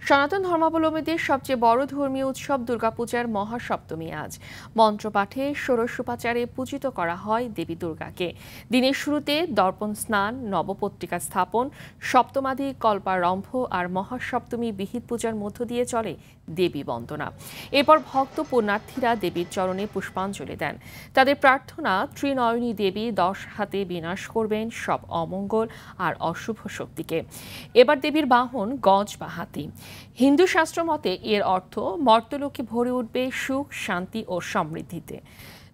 সনাতন ধর্মাবলম্বীদের সবচেয়ে বড় ধর্মীয় উৎসব দুর্গাপূজার মহাসপ্তমী আজ। মন্ত্রপাঠে ষোড়শোপাচারে পূজিত করা হয় দেবী দুর্গাকে। দিনের শুরুতে দর্পণ স্নান, নবপত্রিকা স্থাপন, সপ্তমাদি কল্পারম্ভ আর মহাসপ্তমী বিহিত পূজার মধ্য দিয়ে চলে দেবী বন্দনা। এরপর ভক্ত পুণ্যার্থীরা দেবীর চরণে পুষ্পাঞ্জলি দেন। তাদের প্রার্থনা, ত্রিনয়নী দেবী 10 হাতে বিনাশ করবেন সব অমঙ্গল আর অশুভ শক্তিকে। এবার দেবীর বাহন গজ বা হাতি। হিন্দু শাস্ত্র মতে এর অর্থ মর্তলোকে ভরে উঠবে সুখ, শান্তি ও সমৃদ্ধিতে।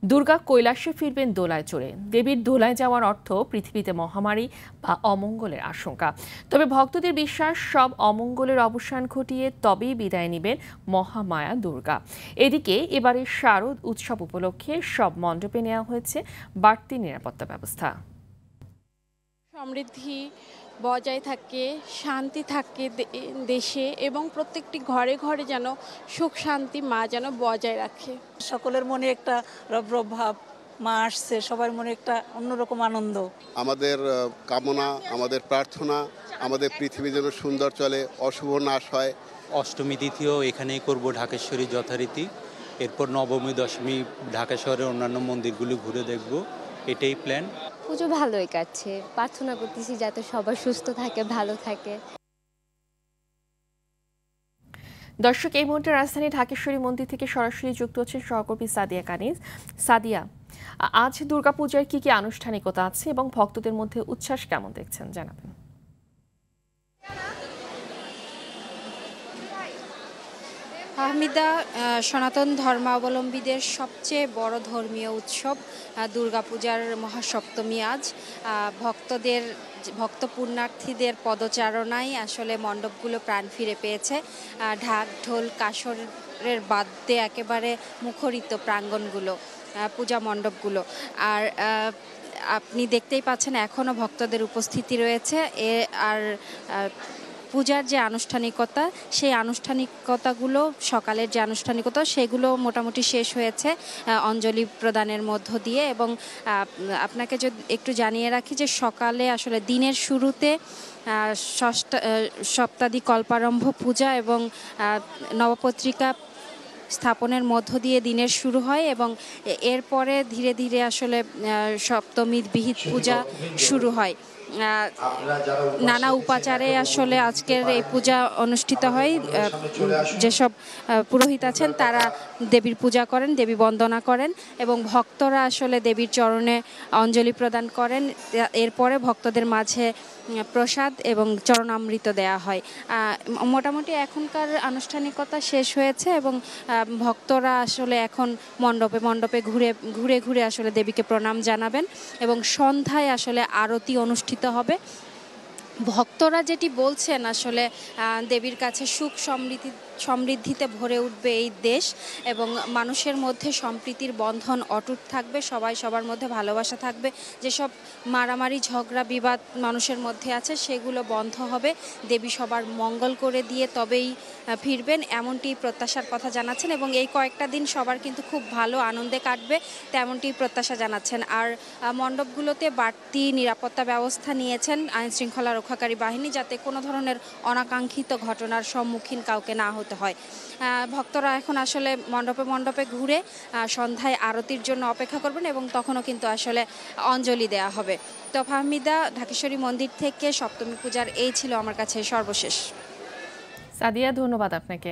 দুর্গা কৈলাসে ফিরবেন দোলায় চড়ে। দেবীর দোলায় যাওয়ার অর্থ পৃথিবীতে মহামারী বা অমঙ্গলের আশঙ্কা। তবে ভক্তদের বিশ্বাস, সব অমঙ্গলের অবসান ঘটিয়ে তবেই বিদায় নেবেন মহামায়া দুর্গা। এদিকে এবারের শারদ উৎসব উপলক্ষে সব মণ্ডপে নেওয়া হয়েছে বাড়তি নিরাপত্তা ব্যবস্থা। সমৃদ্ধি বজায় থাকে, শান্তি থাকে দেশে, এবং প্রত্যেকটি ঘরে ঘরে যেন সুখ শান্তি মা যেন বজায় রাখে। সকলের মনে একটা রব ভাব, মা আসছে, সবার মনে একটা অন্যরকম আনন্দ। আমাদের কামনা, আমাদের প্রার্থনা, আমাদের পৃথিবী যেন সুন্দর চলে, অশুভ নাশ হয়। অষ্টমী তিথিও এখানেই করব ঢাকেশ্বরী যথারীতি। এরপর নবমী, দশমী ঢাকা শহরের অন্যান্য মন্দিরগুলি ঘুরে দেখব, এটাই প্ল্যান। পুজো ভালোই কাটছে, প্রার্থনা করতেছি যাতে সবাই সুস্থ থাকে, ভালো থাকে। দর্শক, এই মুহূর্তে রাজধানী ঢাকেশ্বরী মন্দির থেকে সরাসরি যুক্ত হচ্ছেন সহকর্মী সাদিয়া কানিজ। সাদিয়া, আজ দুর্গাপূজার কি কি আনুষ্ঠানিকতা আছে এবং ভক্তদের মধ্যে উচ্ছ্বাস কেমন দেখছেন জানাবেন। ফাহমিদা, সনাতন ধর্মাবলম্বীদের সবচেয়ে বড় ধর্মীয় উৎসব দুর্গাপূজার মহাসপ্তমী আজ। ভক্ত পুণ্যার্থীদের পদচারণায় আসলে মণ্ডপগুলো প্রাণ ফিরে পেয়েছে। ঢাক, ঢোল, কাসরের বাদ্যে একেবারে মুখরিত প্রাঙ্গণগুলো, পূজা মণ্ডপগুলো। আর আপনি দেখতেই পাচ্ছেন এখনও ভক্তদের উপস্থিতি রয়েছে। আর পূজার যে আনুষ্ঠানিকতা, সেই আনুষ্ঠানিকতাগুলো, সকালের যে আনুষ্ঠানিকতা, সেগুলো মোটামুটি শেষ হয়েছে অঞ্জলি প্রদানের মধ্য দিয়ে। এবং আপনাকে যদি একটু জানিয়ে রাখি যে সকালে আসলে দিনের শুরুতে সপ্তাদি কল্পারম্ভ পূজা এবং নবপত্রিকা স্থাপনের মধ্য দিয়ে দিনের শুরু হয়, এবং এরপরে ধীরে ধীরে আসলে সপ্তমীর বিহিত পূজা শুরু হয়। নানা উপাচারে আসলে আজকের এই পূজা অনুষ্ঠিত হয়। যেসব পুরোহিত আছেন তারা দেবীর পূজা করেন, দেবী বন্দনা করেন, এবং ভক্তরা আসলে দেবীর চরণে অঞ্জলি প্রদান করেন। এরপরে ভক্তদের মাঝে প্রসাদ এবং চরণামৃত দেয়া হয়। মোটামুটি এখনকার আনুষ্ঠানিকতা শেষ হয়েছে, এবং ভক্তরা আসলে এখন মণ্ডপে মণ্ডপে ঘুরে ঘুরে আসলে দেবীকে প্রণাম জানাবেন, এবং সন্ধ্যায় আসলে আরতি অনুষ্ঠিত হবে। ভক্তরা যেটি বলছেন, আসলে দেবীর কাছে সুখ সমৃদ্ধিতে ভরে উঠবে এই দেশ, এবং মানুষের মধ্যে সম্প্রীতির বন্ধন অটুট থাকবে, সবাই সবার মধ্যে ভালোবাসা থাকবে। যেসব মারামারি, ঝগড়া, বিবাদ মানুষের মধ্যে আছে সেগুলো বন্ধ হবে। দেবী সবার মঙ্গল করে দিয়ে তবেই ফিরবেন, এমনটি প্রত্যাশার কথা জানাচ্ছেন। এবং এই কয়েকটা দিন সবার কিন্তু খুব ভালো আনন্দে কাটবে, তেমনটি প্রত্যাশা জানাচ্ছেন। আর মণ্ডপগুলোতে বাড়তি নিরাপত্তা ব্যবস্থা নিয়েছেন আইনশৃঙ্খলা রক্ষাকারী বাহিনী, যাতে কোনো ধরনের অনাকাঙ্ক্ষিত ঘটনার সম্মুখীন কাউকে না হতে হয়। ভক্তরা এখন আসলে মণ্ডপে মণ্ডপে ঘুরে সন্ধ্যায় আরতির জন্য অপেক্ষা করবেন, এবং তখনও কিন্তু আসলে অঞ্জলি দেয়া হবে। তো ফাহমিদা, ঢাকেশ্বরী মন্দির থেকে সপ্তমী পূজার এই ছিল আমার কাছে সর্বশেষ। সাদিয়া, ধন্যবাদ আপনাকে।